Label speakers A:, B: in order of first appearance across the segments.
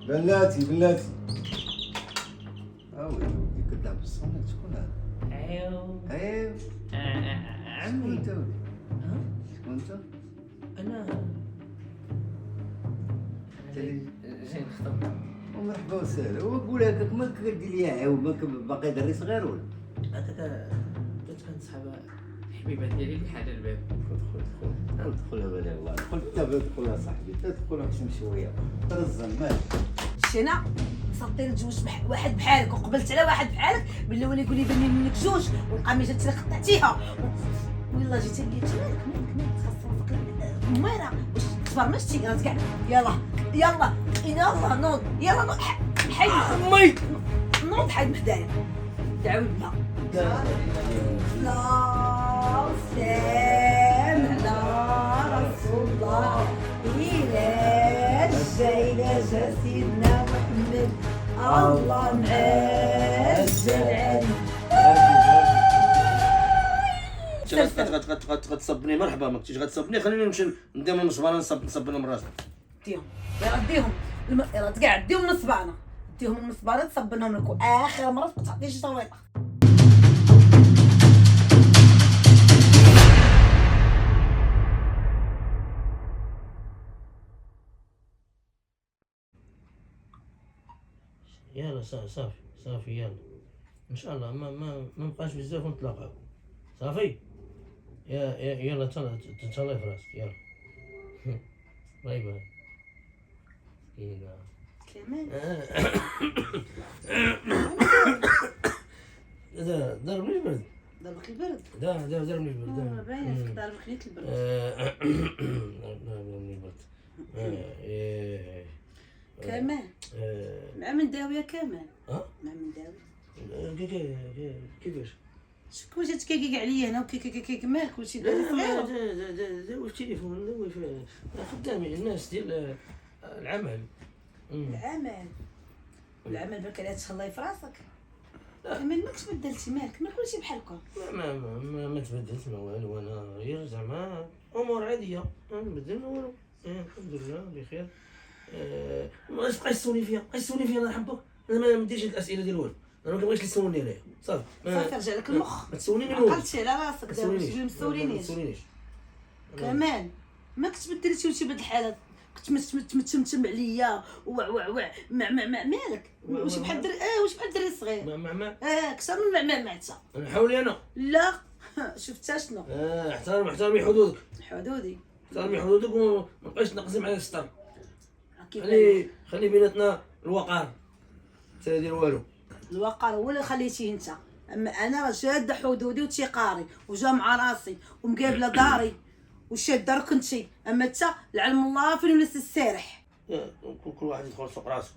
A: بلاتي اوي كتلعب بالصونيت شكون هذا؟
B: ايوا
A: ايوا شكون
B: عمي.
A: انت ولدي؟
B: ها؟
A: شكون انت؟
B: انا
A: جاي
B: نخدم.
A: ومرحبا وسهلا وقول هكاك مالك كدير ليا عاود مالك باقي دري صغير ولا؟
B: هذاك كنت كنصحاب الحبيبه ديالي اللي حدا الباب. دخل
A: دخل بلا الله دخل انت دخل يا صاحبي تدخل احسن شويه ترزن مالك
C: مشينا صدير جوج واحد بحالك وقبلت على واحد بحالك بالله ولا يقول لي بني منك جوج والقميجه انت قطعتيها والله جيت لقيت مالك خاصك ميرا واش تفرمشتي راه كاع يلا نوض يلا نوض حي امي نوض حيد حدايا تعاودنا لا سلام على رسول الله إلى جاي سيدنا محمد الله معزل
D: غتصبني مرحبا، ما كنتيش غتصبني خليني نمشي نديهم المصبانه نصب لهم راسي.
C: ديهم ديهم يلا تقعد ديهم الصبانه ديهم المصبانه تصبنهم لك واخر مره تبقى تعطي شي صويطه.
D: يلا صافي يلا ان شاء الله ما نبقاش بزاف ونتلاقاو صافي. يلا تهلا في راسك يلا. باي باي.
C: كمان
D: ضربني البرد.
C: ضربك البرد؟
D: ضربني البرد.
C: باين ضربك خليت البرد.
D: ضربني البرد.
C: كمان مع من داوية كمان
D: مع
C: من داوي
D: كيفاش؟
C: شكون جات كيكيك عليا انا وكيك مالك وشي
D: داوي في التليفون داوي في خدامي الناس ديال العمل.
C: العمل بالك على تهلاي في راسك. كمان ما تبدلتي مالك ما كلشي بحالكم.
D: ما تبدلت ما والو انا غير زعما امور عاديه ما نبدل ما والو. الحمد لله بخير. ما تبقاش تسولني فيها الله يحفظك. انا ما نديرش هاد الاسئله ديال والو، انا ما كنبغيش تسولني عليها صافي.
C: رجع لك المخ
D: ما تسولني من
C: ما
D: الاول.
C: عقلتش على راسك دابا ما تسولينيش. كمان ما كتبدلتي وشي بهاد الحالات كنت متمتم عليا وع مالك واش بحال الدري واش بحال الدري الصغير كثر من مع حتى
D: انا حولي انا
C: لا شفتها شنو
D: احترمي حدودك.
C: حدودي
D: احترمي حدودك وما تبقايش تنقصي معايا الستر. خلي بيناتنا الوقار انت دير والو.
C: الوقار هو اللي خليتيه انت، اما انا راه شاده حدودي وتيقاري وجامعه راسي ومقابله داري وشاده ركنتي، اما انت العلم الله فين وليت السارح.
D: كل واحد يدخل سوق راسو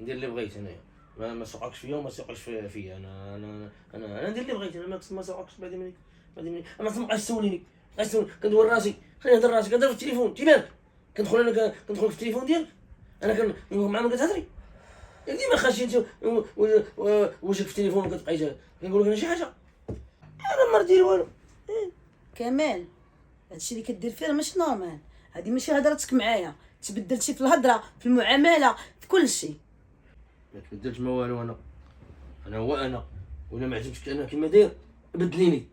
D: ندير اللي بغيت انايا. ما سوقكش فيا وما سوقش فيا انا ندير اللي بغيت. انا ما سوقكش بعد مني ما تبقاش تسوليني كندور راسي. خليني نهضر راسي كندير في التليفون تيبان كندخل في التليفون ديالك انا مع من كتهضري ديما خاشي وجهك في التليفون وكتبقاي كنقول لك انا شي حاجه انا ما ندير والو.
C: كمال هادشي اللي كدير فيه راه ماشي نورمال. هادي ماشي هضرتك معايا، تبدلتي في الهضره في المعامله في كل شيء.
D: ما تبدلتش ما والو. انا هو انا ولا ما عجبتك انا كيما داير بدليني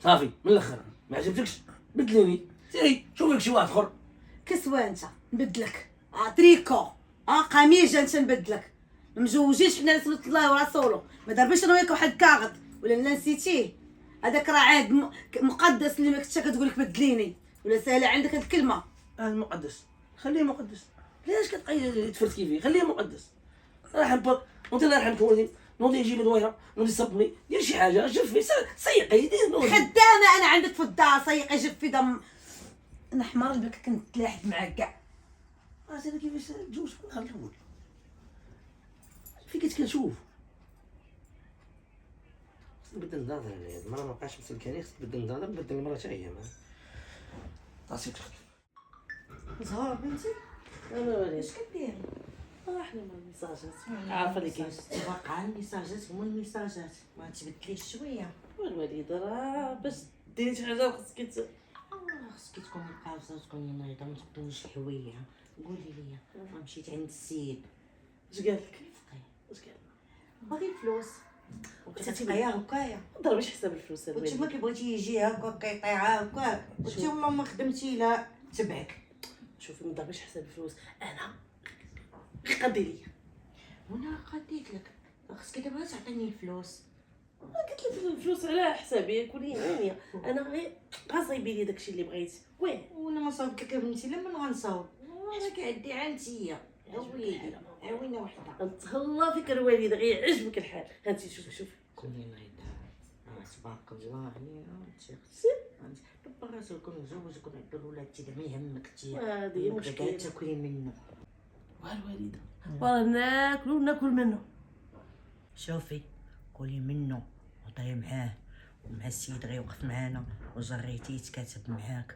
D: صافي من الاخر. ما عجبتكش بدليني سيري شوف لك شي واحد اخر.
C: كسوه انت نبدلك تريكو قميجه انت نبدلك. ما مجوجينش حنا رسول الله ورسوله، ما ضربش انا وياك واحد كاغط ولا نسيتيه. هذاك راه عاد مقدس اللي ما كنتش كتقول لك بدليني ولا ساهله عندك هاد الكلمه.
D: مقدس خليه مقدس. علاش كتبقاي تفرتكي فيه؟ خليه مقدس. الله يحبك وانت الله يرحمك ولدي. نوضي نجيب دويره نوضي صبني دير شي حاجه جفي سيقي دير نوضي.
C: خدامه انا عندك في الدار سيقي جفي دم. انا حمار بك كنت تلاحد معاك كاع.
D: انا كيفاش تجوز في النهار الاول فين كنت كنشوف نبدل نظاظر على هاد المرة. مابقاش مسلكاني خصك تبدل نظاظر نبدل المرة حتى هي راسي تخدم.
C: زهور بنتي
D: انا
C: اش كديري؟
E: احنا ما الميساجات
D: عارفه اللي كاين
E: واقع الميساجات هما الميساجات ما تبدليش شويه.
D: والوالده راه باش ديري شي حاجه خصك
E: خصك تكوني قابصه وتكوني نايضه ما تقوليش حويه. قولي لي مشيت عند السيد اش قال لك؟ باغي الفلوس وكتعطيها هكايا.
F: ما ضربش حساب الفلوس
E: قلت
F: الوالد.
E: ما كيبغيتي يجي هكا كيطيعها هكا. قلت والله ما خدمتي لا تبعك.
F: شوفي ما ضربش حساب الفلوس، انا قضي ليا.
E: وانا قديت لك خصك دابا تعطيني الفلوس.
F: قلت لك الفلوس على حسابي كوني هانيه، انا غير غصايبي لي داكشي اللي بغيتي. وين
E: وانا ما صاوبت لك بنتي لا من غنصاوب. انا كعدي عندي وليدي عاوينه وحده.
F: نتهلا فيك الوالد غير يعجبك الحال. هانتي شوفي
E: كوني نايضه تبارك الله عليا انت
F: سير.
E: دابا راسك كون مزوج كون عند الولاد تي ما يهمك تي
F: هذه مشكلة.
E: تاكلي منه.
F: والوالده والله ناكل منه.
E: شوفي كولي منه وهضري معاه ومع السيد غيوقف معانا وجريتي يتكاتب معاك.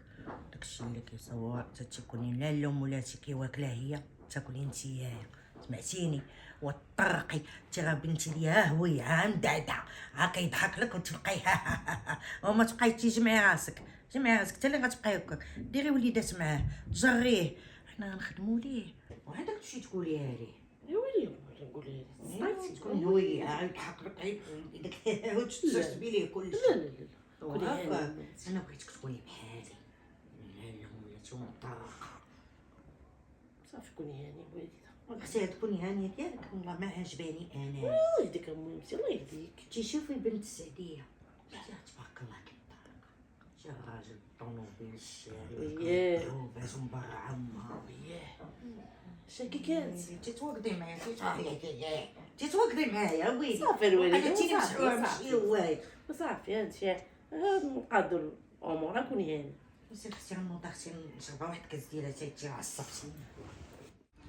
E: داكشي اللي كيصور تتكوني لا الام ولاتي كيواكلها هي تاكلي نتيايا. سمعتيني؟ وطرقي تي راه بنتي ليا ها هوي ها مدعدع ها كيضحك لك وتبقاي وما تبقاي تجمعي راسك حتى اللي غتبقاي هكاك. ديري وليدات معاه جريه حنا غنخدموا ليه وهذاك تمشي تقوليها ليه.
F: يا ويلي نقول لها
E: تكون هوي عاد حق لك عيب داك وتستسبي ليه كلشي.
F: لا لا لا كوني
E: وهكا
F: هانيه.
E: انا بغيتك تكوني بحالي لا لا ولاتي مطرقه.
F: صافي كوني هانيه والديها.
E: اختي تكوني هانيه ديالك والله ما عجباني انا.
F: الله يهديك امي الله يهديك.
E: تيشوفي بنت السعديه تبارك الله كيطرق شي راجل طونوبيل الشارع
F: ياه.
E: باش من برا عمها.
F: ياه شاكي كانت.
E: تتوقدي معايا تتوقدي معايا ويلي.
F: صافي الوالد
E: انا تيني مسحوره ماشي هواي.
F: صافي هادشي نقادو الامور كوني هانيه.
E: بس اختي غنوض اختي نشربها واحد كاس ديال اتاي تي عصبتيني.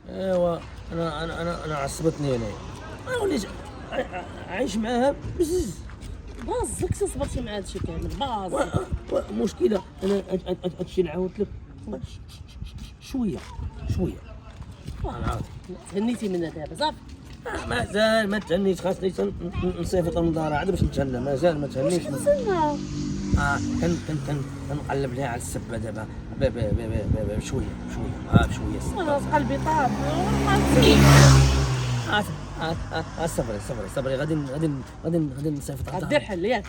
D: ايوا انا عصبتني انايا. انا وليت عايش معاها بزز.
F: بازك صبرتي مع هادشي كامل بازك.
D: مشكله انا هادشي اللي عاودت لك شويه انا عاود.
F: تهنيتي منها دابا صافي.
D: مازال ما تهنيش خاصني نصيفط المدارة عاد باش نتهنى مازال ما تهنيش.
F: نستنى
D: كنقلب ليها على السبه دابا بشويه بشويه
F: خلاص قلبي طاب.
D: صبري غادي نصيفط
F: غدير حل ياك.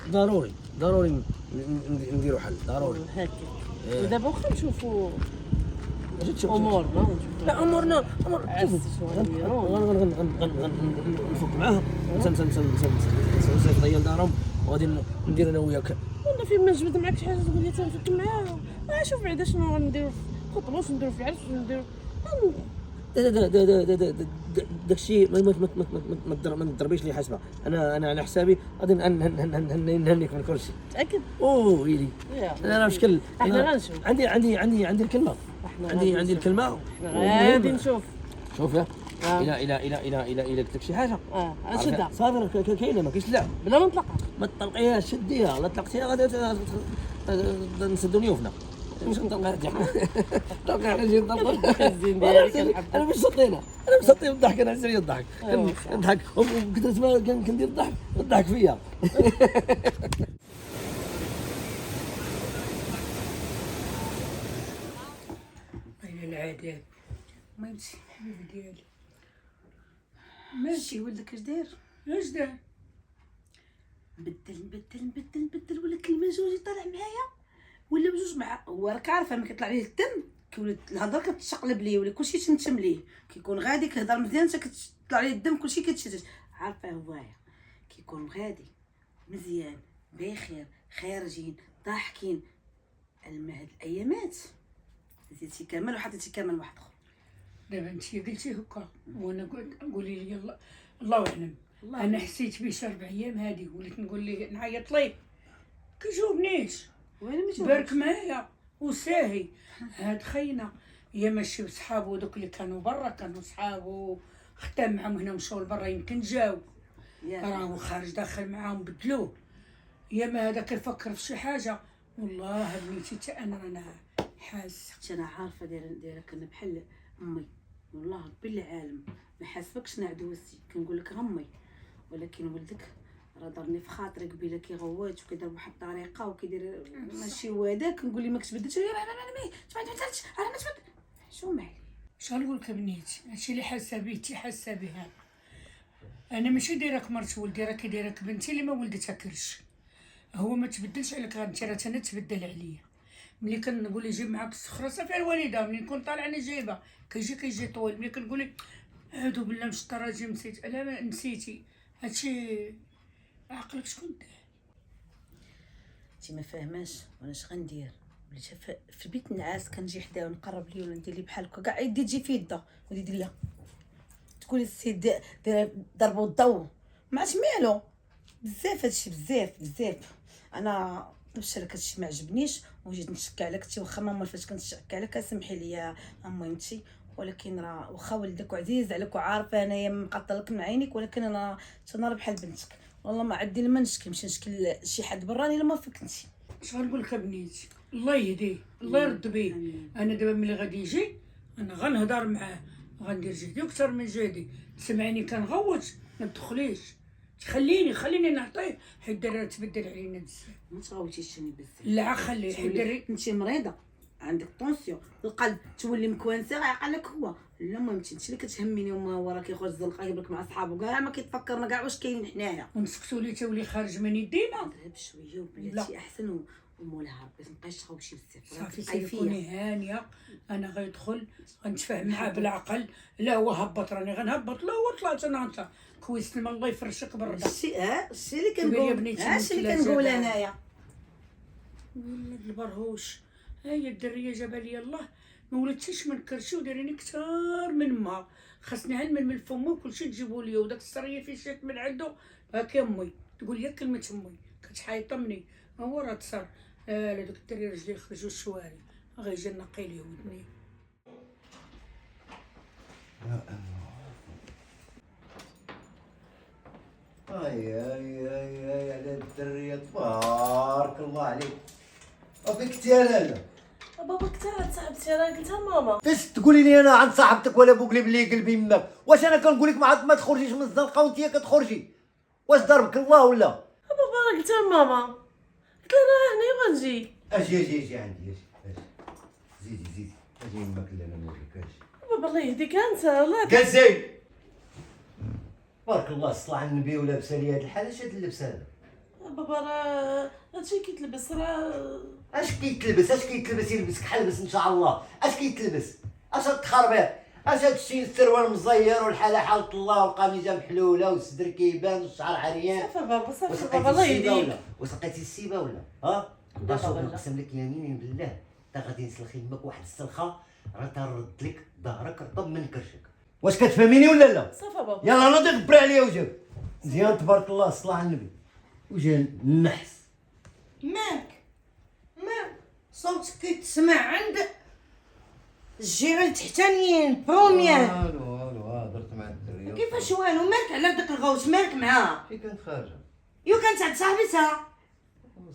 D: ضروري نديرو حل ضروري.
F: هاكا ودابا واخا نشوفو
D: شوف
F: امورنا.
D: لا امورنا
F: عز شويه
D: نفك معاها نصيفط هي لدارهم وغادي ندير انا وياك.
F: وانا فين ما جبد معاك شي حاجه تقول لي تنفك معاها. شوف بعدا شنو غنديرو في الخطبه واش نديرو في العرس واش نديرو.
D: داكشي ما تضربيش لي حسبه. انا على حسابي غادي نهنيك من كل شيء.
F: متاكد؟
D: اوه ويلي انا راه بشكل
F: احنا غنشوف.
D: عندي الكلمه. عندي الكلمه.
F: غادي نشوف.
D: شوف يا الى قلت لك شي حاجه
F: نشدها
D: صافي كاينه ما كاينش لا
F: بلا ما نطلقها.
D: ما تطلقيهاش شديها لا طلقتيها غادي نسدو نيوفنا. مش نطلقها طلقها على جي نطلق
F: الزين ديالك
D: انا مش سطينا انا مسطي بالضحك انا سري الضحك كنضحك وكثرت ما كندير الضحك فيا.
G: العادات ما يمشي الحبيب ديالي ماشي.
C: ولدك اش داير؟
G: اش دار؟
C: نبدل ولا كلمه جوج يطلع معايا ولا بجوج مع هو راك عارفه ملي كيطلع ليه الدم كيولي الهضره كتشقلب ليه ولا كلشي تنتم ليه. كيكون غادي كيهضر مزيان حتى كتطلع ليه الدم كلشي كيتشتت. عارفه هوايا كيكون غادي مزيان بخير خارجين ضاحكين. اما هاد الايامات زيدتي كامل وحطيتي كامل واحد اخر.
G: دابا انتي قلتي هكا وانا قلت قولي لي يلا الله اعلم. انا حسيت بيه شي 4 ايام هادي وليت نقول ليه نعيط ليه كيجاوبنيش
C: وين ما
G: بارك معايا وساهي. هاد خينا يا ماشي بصحابو دوك اللي كانوا برا كانوا صحابو ختم معاهم هنا مشاو لبرا يمكن جاو راهو خارج داخل معاهم بدلوه. يا ما هذا كيفكر في شي حاجه والله بنيتي حتى انا حاسه.
C: انا عارفه دايرك انا بحال امي والله ربي العالم ما حاسبكش انا عدوستي كنقول لك امي. ولكن ولدك راه ضرني في خاطري قبيله كيغوات وكيدير بواحد الطريقه وكيدير ماشي هو هذاك. نقول لي ما كتبدلش. انا ما تبدلش انا ما تبدل شو مالي
G: شغنقول لك بنيتي، هادشي اللي حاسه به انتي حاسه به أنا. انا ماشي دايرك مرت ولدي، راكي دايرك بنتي اللي ما ولدتها كرش. هو ما تبدلش عليك غير انت، راه انا تبدل عليا. ملي كنقول لي جيب معاك السخره صافي الوالده، ملي نكون طالعه انا جايبه كيجي طويل. ملي كنقول لي اعوذ بالله من الشيطان الرجيم نسيت، الا ما نسيتي هادشي عقلك شكون داه؟
C: انتي ما فاهماش وانا اش غندير. وليت في البيت نعاس كنجي حداه ونقرب ليه ولا ندير ليه بحال هكا كاع يدي تجي في يده ودي ليا تقولي السيد ضربوا الضو ما عرفتش مالو. بزاف هادشي بزاف. انا باش لك هادشي ما عجبنيش وجيت نشكي عليك انت، واخا ماما فاش كنشكي عليك سمحي لي اميمتي، ولكن راه واخا ولدك وعزيز عليك وعارفه انايا مقطلك من عينيك، ولكن انا تنرى بحال بنتك. والله ما عندي ما نشكي، نمشي نشكي لشي حد براني لما فيك انت.
G: اش غنقول لك بنيتي، الله يهديه الله يرد بيه. انا دابا ملي غادي يجي انا غنهضر معاه، غندير جهدي اكثر من جهدي. تسمعيني كنغوت ما تدخليش، خليني نعطيه، حيت دابا تبدل علينا بزاف.
C: ما تغوتيش بزاف،
G: لا خليه حيت داري
C: انت مريضه عندك طونسيون القلب، تولي مكوانسه غيعقلك هو. لا المهم انت اللي كتهمني، وما هو راه كيخرج الزنقه يجيب لك مع صحابو كاع ما كيتفكرنا كاع واش كاين حنايا.
G: ونسكتوا لي تولي خارج من يدينا.
C: ضرب شويه وبلاتي احسن ومولاها ربي مابقاش تخوشي بزاف.
G: صافي سيكوني هانيه، انا غيدخل غنتفاهم معاه بالعقل. لا هو هبط راني غنهبط، لا هو طلعت انا انت كويس الماء الله يفرشك بركه.
C: الشيء اللي
G: تقولي يا
C: كنقول،
G: بنيتي
C: الشيء اللي
G: مثل
C: كنقول
G: جبل.
C: انايا.
G: ولد البرهوش، هاي الدريه جابها لي الله، ما ولدتيش من كرشي وداريني كثار من ما. خاصني هنمل من فمو وكلشي تجيبو ليا، وداك السريه في شات من عنده هاك امي تقول لي كلمه امي كتحايطمني. هو راه تصر لا دوك الدري رجلي يخرجوا الشوارع غيجي نقي ليه ودني.
A: اي على الدريه تبارك الله عليك. وفيك انت لالا
F: بابا كثر صاحبتي راه قلتها لماما.
A: فاش تقولي لي انا عند صاحبتك ولا بوك بلي قلبي يماك؟ واش انا كنقول لك ما تخرجيش من الزنقه وانت كتخرجي؟ واش ضربك الله ولا؟
F: بابا راه قلتها لماما، قلت لها راه هنا غنجي.
A: اجي عندي اجي زيدي اجي يماك اللي انا نوريك اجي.
F: بابا الله يهديك انت الله
A: كنسي بارك الله الصلاة على النبي ولابسه لي هاد الحال. اش هاد اللبس هذا؟
F: بابا راه هادشي كيتلبس راه.
A: اش كيتلبس يلبسك حلبس ان شاء الله. اش كيتلبس؟ اش هاد التخربيق؟ اش هاد الشي السروال مزير والحاله حالة الله والقميجه محلوله والصدر كيبان والشعر عريان؟
F: صافي بابا صافي
A: وسقيتي
F: بابا الله
A: السيبه
F: يهديك.
A: ولا وسقيتي السيبه ولا ها؟
F: لا
A: شوف
F: بابا لا.
A: نقسم لك يميني بالله تا غادي نسلخ يمك واحد السلخه راه ترد لك ظهرك رطب من كرشك. واش كتفهميني ولا لا؟
F: صافي بابا
A: يلا نوضي غبري عليا وجهك مزيان تبارك الله الصلاة على النبي. وجه النحس
C: مالك صوتك كيتسمع عند الجيران التحتانيين بروميير.
A: والو هضرت مع الدريه.
C: كيفاش والو؟ مالك على داك الغوت؟ مالك معاها؟
A: كي كانت خارجه
C: يو كانت عند صاحبتها.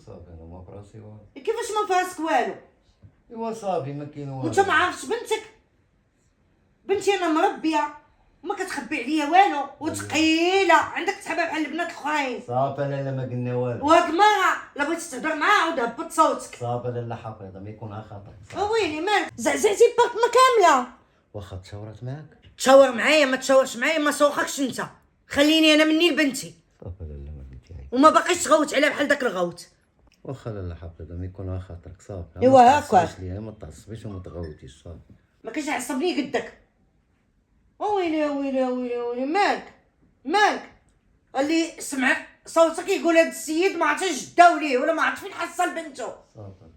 A: صافي انا ما براسي والو.
C: كيفاش ما فاسك والو؟
A: ايوا صافي ما كاين والو.
C: وانت ما عرفتش بنتي انا مربيه وما كتخبي عليا والو، وثقيله عندك تحبها بحال البنات الاخرين.
A: صافي لالا ما قلنا والو.
C: وقمره لا بغيتي تهضر معاها عاود هبط صوتك.
A: صافي لالا حفيظه ما يكونها خاطر.
C: ويلي مالك زعزعتي البطنه كامله.
A: واخا تشاورت معاك
C: تشاور معايا ما تشاورش معايا ما سوقكش انت، خليني انا مني لبنتي
A: صافي لالا ما قلتي عيب.
C: وما باقيش تغوت عليها بحال داك الغوت.
A: واخا لالا حفيظه ما يكونها خاطرك صافي.
C: ايوا هاكا.
A: ما تعصبيش وما تغوتيش صافي.
C: ما كاينش عصبني قدك. ويلي مالك اللي سمع صوتك يقول هاد السيد ما عرفتش جداو ليه ولا ما عرفت فين حصل بنته.
A: صافي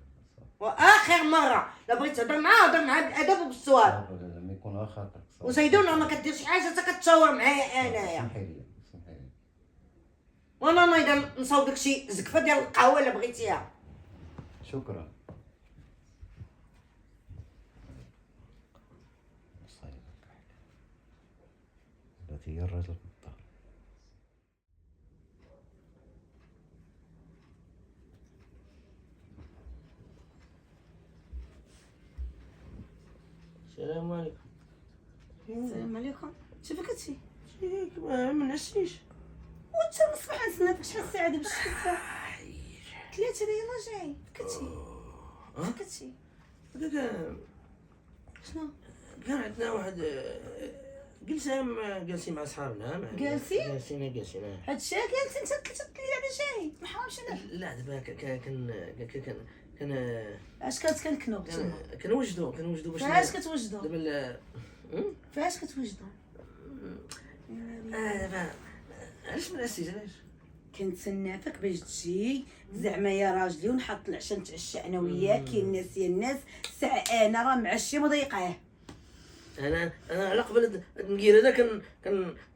C: واخر مره لا بغيت تهضر معاه هضر معاه بالادب وبالسؤال.
A: صافي لالا ما يكونها خاطرك صافي.
C: وزيدونه ما كديرش حاجه حتى كتشاور معايا انايا.
A: سمحي لي
C: وانا نايضه نصاوبك شي زكفه ديال القهوه الا بغيتيها.
A: شكرا. هي الراجل في الدار.
D: السلام عليكم.
C: السلام عليكم. شوفك هادشي
F: ما منعشنيش.
C: وانت من الصباح نسنى فاش الساعه دابا الساعه 3 يلاه جاي. فكتي
D: هكاك
C: شنو؟
D: كان عندنا واحد جالسين مع صحابنا
C: جالسين؟
D: جالسين
C: هاد الشيء جالسين انت 3 ايام على شاي ما حرامش انا.
D: لا دابا كان
C: اش كنكنوا نتوما؟
D: كنوجدوا باش
C: فاش كتوجدوا؟
D: دابا
C: فاش كتوجدوا؟
D: دابا علاش ما نسيت علاش
C: كنتسنافك باش تجي زعما يا راجلي ونحط العشاء نتعشى انا وياك كاين الناس يا الناس ساعه انا راه معشي مضيقاه.
D: انا على قبل هاد النقير هذا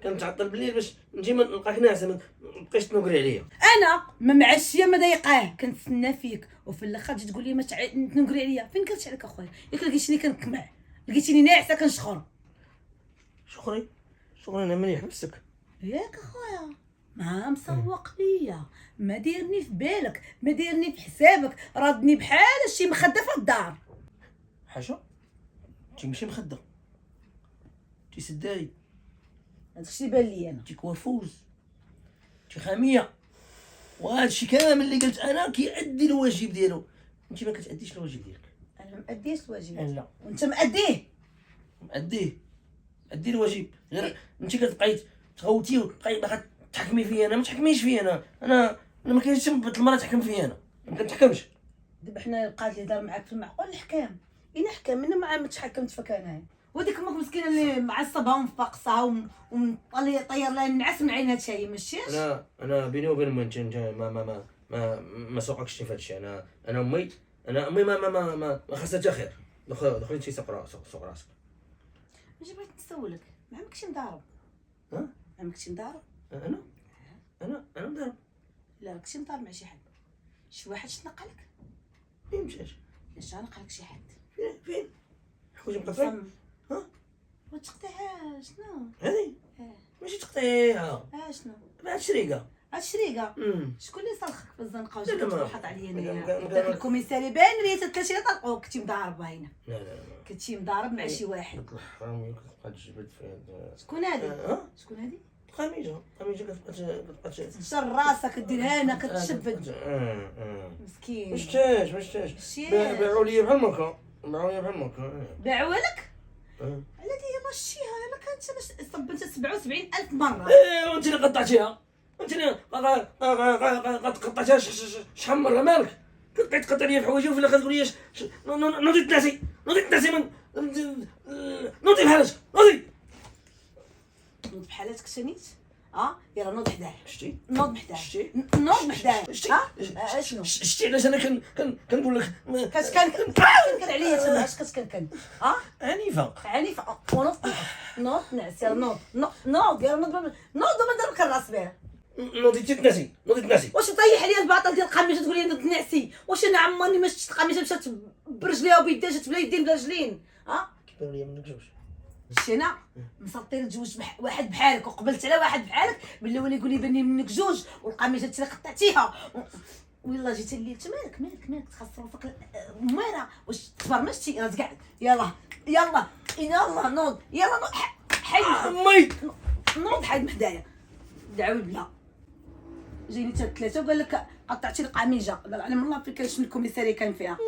D: كنتعطل بالليل باش نجي ما نلقاك ناعسه ما تبقايش تنقري عليا.
C: انا ما معشيه مضيقاه كنتسنى فيك وفي الاخر تجي تقول لي ما تنقري عليا. فين كنت عليك اخويا؟ ياك لقيتيني كنكمع لقيتيني ناعسه كنشخر.
D: شكري انا مليح حبستك
C: ياك اخويا ما مسوق ليا ما ديرني في بالك ما ديرني في حسابك ردني بحال شي مخده في الدار.
D: حاجه انت ماشي مخده انت سداري
C: هذاك الشيء بان لي انا.
D: انت كوافوز انت خاميه وهذا الشيء كامل اللي قلت انا كيأدي الواجب ديالو. انت ما كتأديش الواجب ديالك.
C: انا ما ماديش الواجب
D: لا
C: وانت ماديه.
D: أدي الواجب غير انت كتبقاي تغوتي وتبقاي باغا تحكمي فيا انا. ما تحكميش فيا انا ما كاينش بنت المراه تحكم فيا انا ما كنتحكمش.
C: دابا حنا بقات لي دار معاك في المعقول الحكام الا حكام انا ما تحكمت فيك انا. وديك امك مسكينه اللي معصبها ومفقصها ومطلي طير لها النعس من عين هادشي ما شتيش.
D: انا بيني وبين امي انت ما سوقكش في هادشي. انا امي ما خاصها حتى خير. دخلي انت سوق راسك.
C: اجي بغيت نسولك ما عمرك شي مضارب؟
D: ها؟
C: ما عمرك شي مضارب؟
D: انا مضارب.
C: لا راك شي مضارب مع شي حد شي واحد شنق عليك؟
D: فين مشات؟
C: لاش نق عليك شي حد؟
D: فين حوايج مقطعين. ها
C: وتقطعها شنو؟
D: هذه ماشي تقطيعها
C: شنو؟
D: بعد شريقه.
C: هاد الشريقه شكون اللي صرخك في الزنقه
D: لا، لا،
C: وجبت
D: ما-
C: واحد عليا انايا؟
D: ما-
C: داك الكوميساري باين لي تلاشي طلقوك كنتي مضارب باينه
D: لا
C: كنتي مضارب مع شي واحد.
D: الحرامي كتبقى تجبد في هذا.
C: شكون هادي؟
D: ها
C: شكون هادي؟
D: خميجه كتبقى
C: تنشر راسك دير هنا كتشبد مسكين.
D: ما شتاش
C: شي
D: باعوا لي بحال هكا
C: باعوا لك؟ على دي يلاه شتيها انا كانت صبنت 77,000 مره.
D: وانت اللي قطعتيها انت اللي قطعتيها شحال مره مالك كتبقى تقطع لي في حوايجي وفي الاخر تقول لي نوضي تناسي من نوضي بحالك
C: نوض بحالاتك شنيت؟ يلا نوض حدايا.
D: شتي
C: نوض حدايا.
D: شتي
C: نوض حدايا. شنو؟
D: شتي علاش انا كنقول لك
C: كتكنكن عليا تما اش كتكنكن؟
D: عنيفه
C: ونوض نعس يلا نوض يلا نوض وما نضربك الراس بها.
D: نوضي تناسي
C: واش مطيح عليا الباطل ديال القميجه تقول لي نوض نعسي؟ واش انا عمرني ما شفت قميجه مشات برجليها وبيديها جات بلا يدين بلا رجلين؟
D: كيبان لي ما نكذبش.
C: شينا مسطير نتزوج واحد بحالك وقبلت على واحد بحالك باللي هو اللي يقول لي باني منك جوج والقميجه انت اللي قطعتيها ويلا جيت الليل مالك تخسر فيك ميره واش تبرمجتي راه كاع يلا نوض حيد
D: امي
C: نوض حيد من حدايا دعوي بلا جيني حتى 3 وقال لك قطعتي القميجه لا علم الله فيك شنو الكوميساري كان فيها.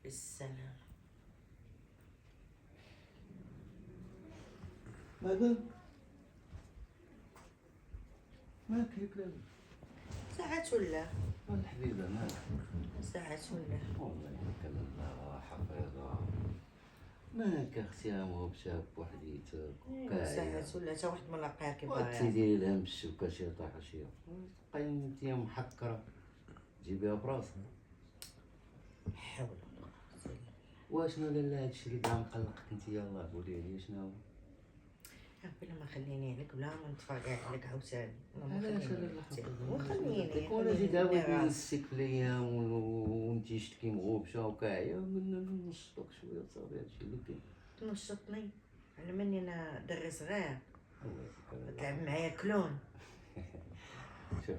E: بالسلام.
A: ماذا؟ مالك هيك لاباس؟
E: ساعات ولا
A: الحبيبه مالك؟
E: ساعات ولا
A: والله يمكن الله حفيظه مالك اختي مو بشاب وحديتك
E: ساعات ولا حتى واحد ما لقاها كي
A: تيديري لها من الشوكه شي طايحه شي تبقاي انت محكره جيبيها براسها.
E: حول ولا قوة إلا بالله.
A: واشنو لالا هادشي اللي كاع مقلقك انت يلاه قولي لي شنو؟
E: بلا ما خليني عليك بلا ما نتفرقع عليك عاوتاني.
A: علاش
E: وخليني
A: وانا زيد عاود نسيك في الايام وانتي شتكي مغوبشه وكاعيه قلنا نشطك شويه صافي هادشي اللي كاين.
E: تنشطني على مني انا دري صغير
A: الله يذكرك.
E: تلعب معايا كلون.
A: شوف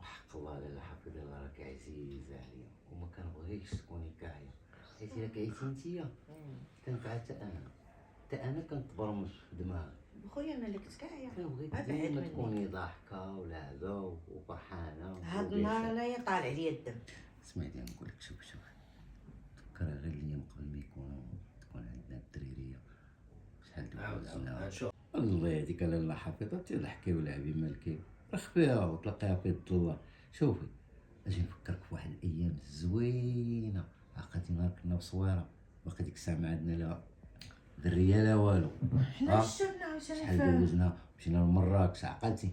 A: وحق الله لالا حفظ الله راك عزيزه عليا وما كنبغيكش تكوني كاعيه حيت الا كعيتي نتيا كنكع حتى انا كنتبرمج في دماغي
E: خويا مالك تكايا
A: بغيت
E: أبعد
A: ديما
E: مني.
A: تكوني ضاحكه ولعبه وفرحانه
E: هاد النهار انايا طالع عليا الدم.
A: اسمعي نقول لك، شوف فكر غير الايام قبل ما تكون عندنا الدريريه شحال دوزنا. الله هذيك لاله حافظه تضحكي ولعبي مالكي خفيها وتلقيها في يد الله. شوفي اجي نفكرك في واحد الايام زوينه، عقلتي نهار كنا في صويره باقي ديك الساعه ما عندنا لا دريه لا والو.
E: حنا شفنا عاوتاني
A: شحال دوزنا مشينا لمراكش عقلتي؟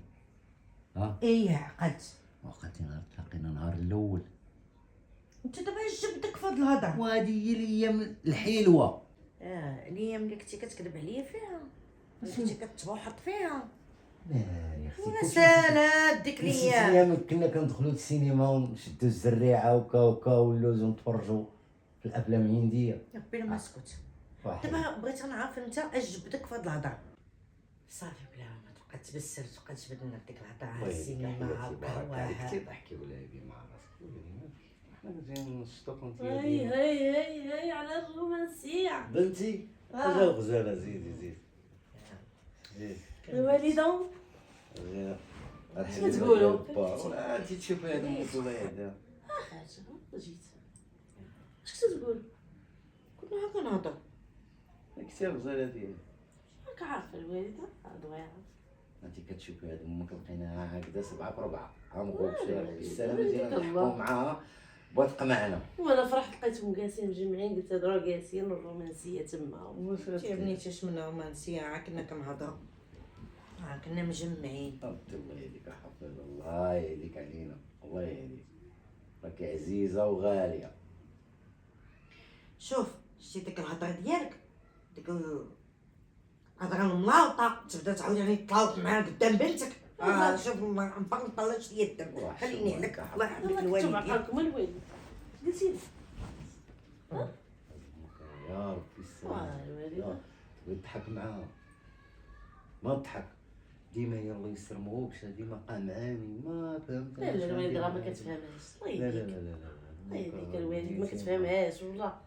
E: ايه عقلت.
A: وعقلتي نهار تلاقينا نهار الاول.
E: انت دابا جبدك في هاد الهضره.
A: وهذه هي الايام الحلوه.
E: الايام اللي كنتي كتكذب عليا فيها، اللي كنتي كتبوحط فيها.
A: لا يا اختي
E: ولا سالات ديك الايام.
A: الايام كنا كندخلوا للسينما ونشدوا الزريعه وكا واللوز ونتفرجوا في الافلام الهنديه.
E: يا ربي ما اسكت.
A: واحد.
E: دابا بغيت نعرف انت اش جبدك في هاد الهضره. صافي بلا ما تبقى تبسر تبقى تجبد لنا ديك الهضره. ها السينما هكا
A: تضحكي ولادي مع راسك. حنا جايين نشطو كنت
F: هاي على الرومانسية.
A: بنتي اجا غزاله زيدي زيد
F: الوالدة
A: شنو
F: تقولوا؟
A: انت تشوفي هذا الموضوع هذا
F: حاجة جيت. اش كنت تقول؟
E: كنا هكا نهضروا.
A: كنتي غزاله ديالي.
F: راك عارفة الوالدة دويعة.
A: انت كتشوفي هاد امك لقيناها هكذا 7 في 4 غنبغيو بالسلامه
F: يديك
A: جينا
F: الله.
A: نضحكوا معاها بغات تقمعنا.
F: وانا فرحت لقيتهم جالسين مجمعين قلت هاد راه جالسين الرومانسية تما.
E: يا بنيتي اش من رومانسيه، عا كنا كنهضروا، عا كنا مجمعين.
A: الله يهديك حفظ الله يهديك علينا الله يهديك، راكي عزيزه وغاليه.
E: شوف شتي ديك الهضره ديالك، ديك الهضره الملاوطه تبدا تعاودي تلاوط معاها قدام بنتك. شوف ما نطلعش ليا الدم، خليني عليك الله يحفظك
F: يلا كنتو
E: الوالدين.
F: معاكم الوالد. قلتي
A: يا ربي السلام
F: الوالدة.
A: تضحك معاها ما تضحك ديما هي الله يسلموكش ديما قامعاني ما فهمت.
F: لا الوالدة راه ما كتفهمهاش. الله
A: لا لا
F: يهديك.
A: لا لا
F: الله يهديك الوالد ما كتفهمهاش والله.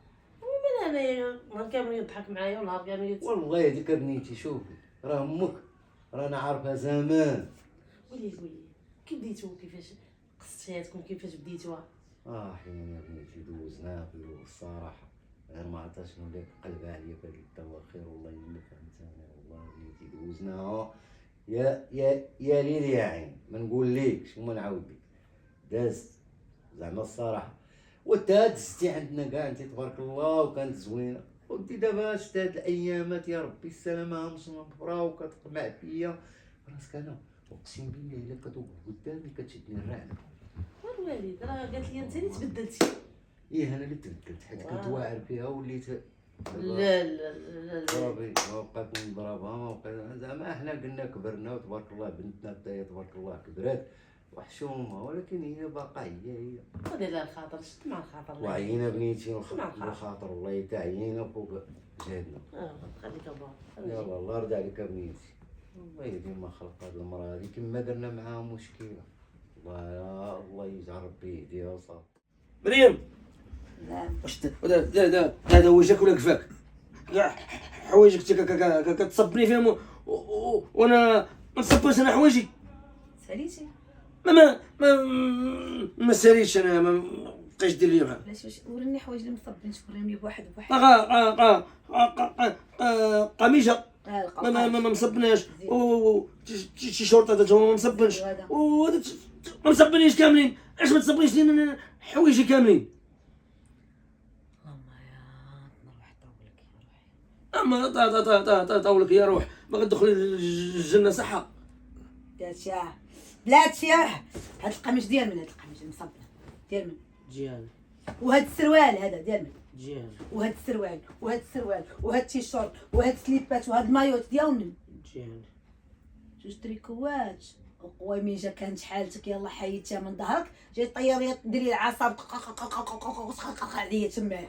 F: من انايا نهار كامل يضحك معايا ونهار كامل
A: والله يهديك بنيتي. شوفي راه امك رانا عارفها زمان.
F: قولي كي بديتو كيفاش قصت حياتكم كيفاش بديتوها؟
A: حين يا بنيتي دوزناها في الاول الصراحه غير ما عرفتش شنو اللي قلبها عليا في هذا التواخير. والله الا فهمت انا والله بنيتي دوزناها يا ليل يا عين ما نقول ليكش وما نعاود لك. دازت زعما الصراحه وتا دزتي عندنا كاع انت تبارك الله وكانت زوينه. ودي دابا شفت هاد الايامات يا ربي السلامه مش مفرا وكتقمع فيا راسك. انا اقسم بالله الا كتوقف قدامي كتشدني الرعده.
F: والوالد راه قالت لي انت اللي تبدلتي.
A: ايه انا اللي تبدلت حيت كنت واعر فيها وليت
F: لا لا لا لا
A: صافي ما بقيت نضربها ما بقيت زعما حنا قلنا كبرنا وتبارك الله بنتنا حتى هي تبارك الله كبرات وحشومه ولكن هي باقا هي
F: خذي لها الخاطر شد مع الخاطر.
A: وعينا بنيتي
F: الخاطر.
A: الخاطر والله حتى عينا فوق جهدنا.
F: خليك بابا.
A: يلا الله يرضى عليك بنيتي. الله يهدي ما خلق هاد المراه هادي كما درنا معاها مشكله. الله يجعل ربي يهديها وصافي.
D: مريم
C: نعم.
D: واش هذا وجهك ولا كفاك؟ كاع حوايجك كتصبني فيهم وانا ما نصبوش انا حوايجي.
C: ساليتي
D: ما ساليتش انا ما بقيتش دير ليا بحال.
C: علاش واش وريني حوايج اللي مصبين توريهم لي بواحد بواحد.
D: قميجه ما مصبناش شي شورطه هذا ما مصبنش وهذا ما مصبنيش كاملين. علاش ما تصبنيش لي حوايجي كاملين؟ اما طولك يا روح ما غتدخل الجنه صحه.
C: بلاتي هاد القميص ديال من هاد القميص المصبن ديال من
B: جيان
C: وهاد السروال هذا ديال من
B: جيان
C: وهاد السروال وهاد السروال وهاد التيشيرت وهاد السليبات وهاد المايوت ديال من
B: جيان
C: جوج تريكوات. وقويميجه كانت حالتك يلا حيدتها من ظهرك جاي طيري ديري العصا عليا تما.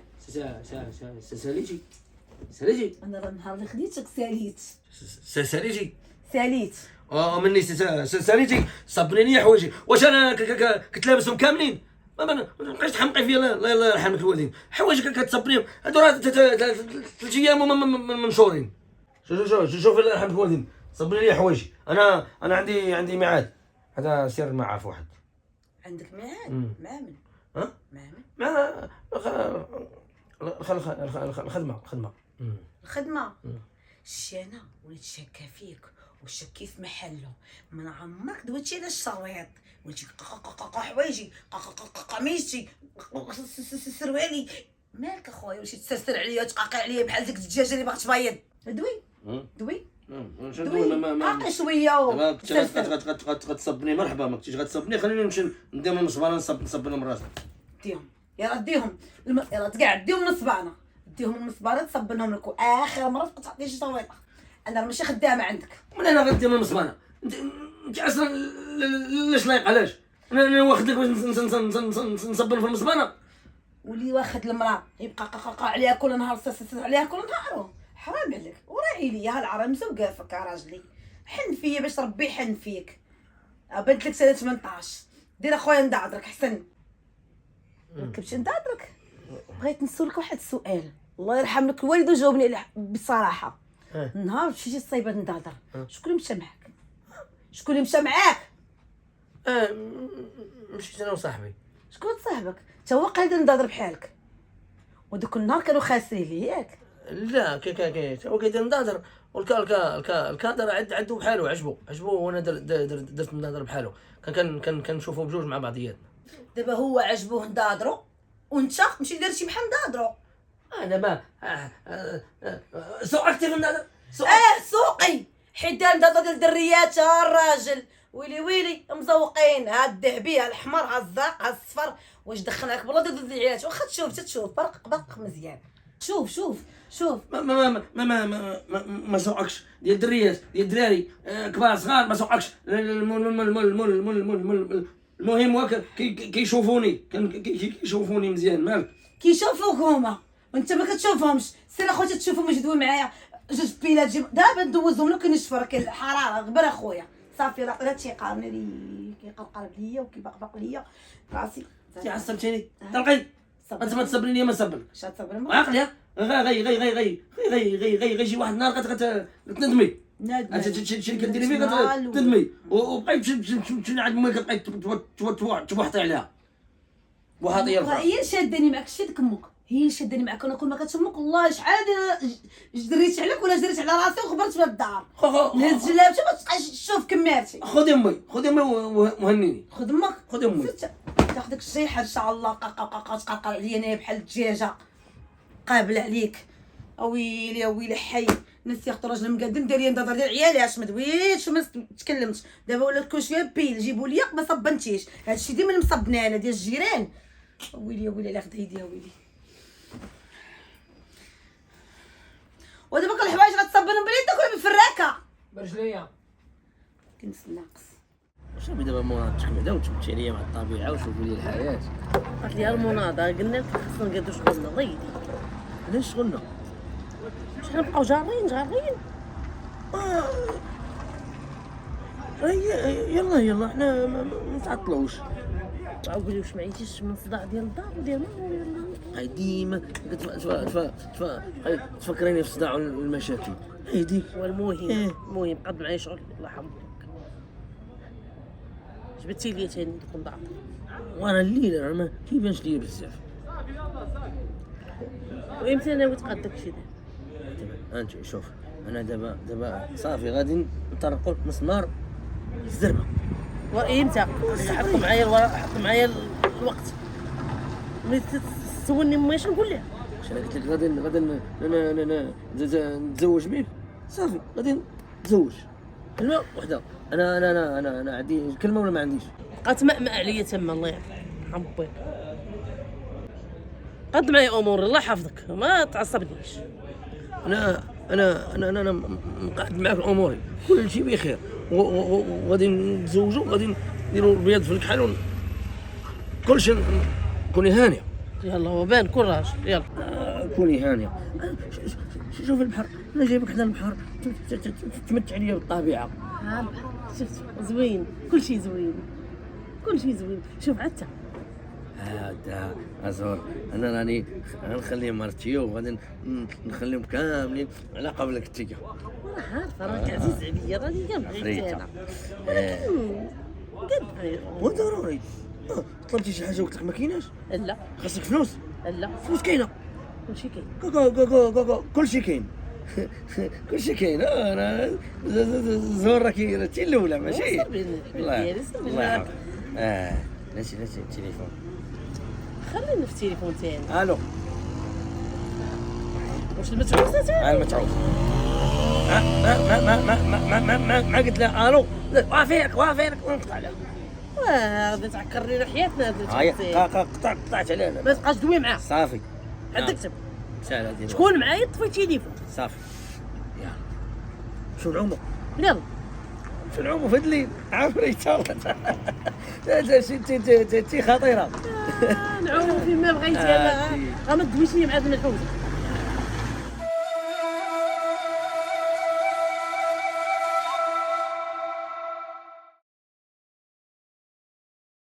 D: ساليتي
C: انا راه النهار اللي خديتك ساليت
D: ساليتي مني ساليتي صبني لي حوايجي. واش انا كنت لابسهم كاملين؟ ما بقيتش تحمقي فيا الله يرحمك الوالدين. حوايجك كتصبنيهم هادو راه 3 ايام منشورين. شوف الله يرحمك الوالدين صبري لي حوايجي. انا عندي ميعاد. هذا سير معاه في واحد.
C: عندك ميعاد مع من؟
D: ها؟
C: مع من؟
D: مع الخدمه.
C: الخدمه. شتي انا وليت شاكه فيك وشكيت في محله. من عمرك دويتي على الشريط وليتي حوايجي قميصتي سروالي. مالك اخويا وليتي تسرسر عليا وتقاقع عليا بحال ديك الدجاجه اللي باغا تبيض. دوي عاقل شويه
D: غتصبني مرحبا. ما كنتيش غتصبني خليني نمشي نديهم المصبانه نصب لهم راسي.
C: ديهم يلا ديهم يلا كاع ديهم الصبانه ديهم المصبانه تصبنهم لك واخر مره تبقى تعطي شي شويطه. انا ماشي خدامه عندك.
D: من انا غدير المصبانه؟ انت اصلا لاش لايق علاش؟ انا واخد لك نصبن في المصبانه.
C: واللي واخد المراه يبقى قاقا عليها كل نهار سسس عليها كل نهار. حرام عليك وراعي ليا هالعرا مزوقه فيك راجلي. حن فيا باش ربي يحن فيك. بنت لك سنه 18 دير اخويا ندعدرك احسن. كنتش ندعدرك. بغيت نسولك واحد السؤال الله يرحم لك الوالد وجاوبني عليه بصراحه. نهار مشيتي تصيبه ندعدر شكون اللي مشى معاك؟ شكون اللي مشى معاك؟
D: مشيت انا وصاحبي.
C: شكون صاحبك؟ تا هو قادر ندادر بحالك ودوك النهار كانوا خاسرين لي ياك؟
D: لا هو كيدير ندادر والكادر عندو بحالو عجبو وانا درت ندادر بحالو. كنشوفو بجوج مع بعضياتنا.
C: دابا هو عجبوه ندادرو وانت مشي درتي بحال ندادرو.
D: انا ما سوقتي في الندادر.
C: سوقي حيت دار ندادر ديال الدريات الراجل. ويلي مزوقين ها الذهبي ها الاحمر ها الزرق ها الصفر. واش دخلناك بالله ضد العيالات واخا تشوف برق مزيان. شوف
D: ما سوقكش ديال الدريات ديال الدراري كبار صغار. ما سوقكش المهم هو كيشوفوني كيشوفوني مزيان. مالك
C: كيشوفوك هما وانت ما كتشوفهمش. سير اخويا تشوفهم واش دوي معايا جوج بيلات دابا ندوزهم لك كنشفر كاين الحراره غبر اخويا صافي. راه طلعت تيقارني لي كيقرقر ليا وكيبقبق ليا راسي.
D: انت عصبتيني طلقي. انت ما تصبرني ليا ما نصبر.
C: اش غتصبر
D: عقلي غي شي واحد النهار كتندمي. شي كديري فيه كتندمي وبقيت تمشي عند امك كتبقاي توحطي عليها وهاطيه
C: الفرق. هي اللي شاداني معاك شدك امك هي اللي شاداني معاك. انا كل ما كتشمك والله شحال جريت عليك ولا جريت على راسي وخبرت في الدار. نهز جلابتي ما تبقاش تشوف كمارتي.
D: خذي امي وهنيني.
C: خذ امك
D: خذ امي
C: تاخذك الشيحه ان شاء الله. تقرقر عليا انا بحال الدجاجه قابل عليك. ويلي حي نسي اخت راجل مقادن داير ندادر ديال عيالي. ما دويتش وما تكلمتش. دابا ولات كل شويه بيل جيبوا لي ما صبنتيش. هادشي ديما مصبنا انا ديال الجيران. ويلي على خد يديها ويلي. ودابا كل الحوايج غتصبنهم بيدك ولا بالفراكه
B: برجليا
C: كنس ناقص.
D: صافي دابا مناضتك بعدا وتمشي عليا مع الطبيعه وشوفوا لي الحياه.
F: قالت لي المناضه قلنا لك خصنا نقادو شغلنا ضيدي.
D: علاش شغلنا؟
F: شحال نبقاو جارين
D: يلا حنا ما نتعطلوش.
F: قولي واش معيتيش من الصداع ديال الدار وديال ماما؟
D: هاي ديما تفكريني في الصداع والمشاكل. هيدي
F: المهم قد معايا شغل الله يحفظك. جبتي لي ثاني دوك الدار
D: وانا الليله راه ما كيبانش ليا بزاف.
F: وامتى ناوي تقاد داكشي دابا؟
D: انت شوف انا دابا صافي غادي نطرقوا نص النهار الزربه.
F: وامتى حط معايا الوقت ملي تسولني ماش نقول لها.
D: انا قلت لك غادي نتزوج بيك صافي غادي نتزوج. كلمه وحده. انا عندي كلمه ولا ما عنديش؟
F: بقات مأمأ عليا تما الله يرحم بوك. قد معايا امور الله يحفظك ما تعصبنيش.
D: انا مقعد معاك اموري كل شيء بخير وغادي نتزوجوا غادي نديروا البيض في الكحل كل شيء. كوني هانيه.
F: يلا وبان كل راجل يلا
D: كوني هانيه. شوف البحر انا جايبك حدا البحر تمتع عليا بالطبيعه.
F: شفت زوين كل شيء زوين شوف
D: هذا ازور انا راني غنخلي مرتي وغادي نخليهم كاملين على قبلك انت.
F: عارفه راك عزيز عليا، راني كاع بغيت انا.
D: وضروري طلبتي شي حاجه قلت لك ما كايناش.
F: لا
D: خاصك فلوس.
F: لا
D: فلوس كاينه.
F: كلشي كاين.
D: كلشي كاين. كلشي كاين. انا زهور راكي انتي الاولى ماشي. الله يحفظك. ناسي التليفون.
F: خلينا في التليفون تاعي.
D: الو
F: واش المتعوسه تاعي؟
D: المتعوس. ما قلت له الو وافيك ونقطع عليه.
F: هذا تعكر لنا حياتنا هذا.
D: هاي قطعت عليه انا.
F: ما تبقاش دوي معاه.
D: صافي
F: عندك تب
D: سهله هذه.
F: شكون معايا طفي التليفون.
D: صافي يلا شو نعومو
F: يلا
D: شو نعومو في الليل عفريته. انت خطيره.
F: نعوم فيما بغيتي انا. ما تدويش لي مع هذا الحوسه.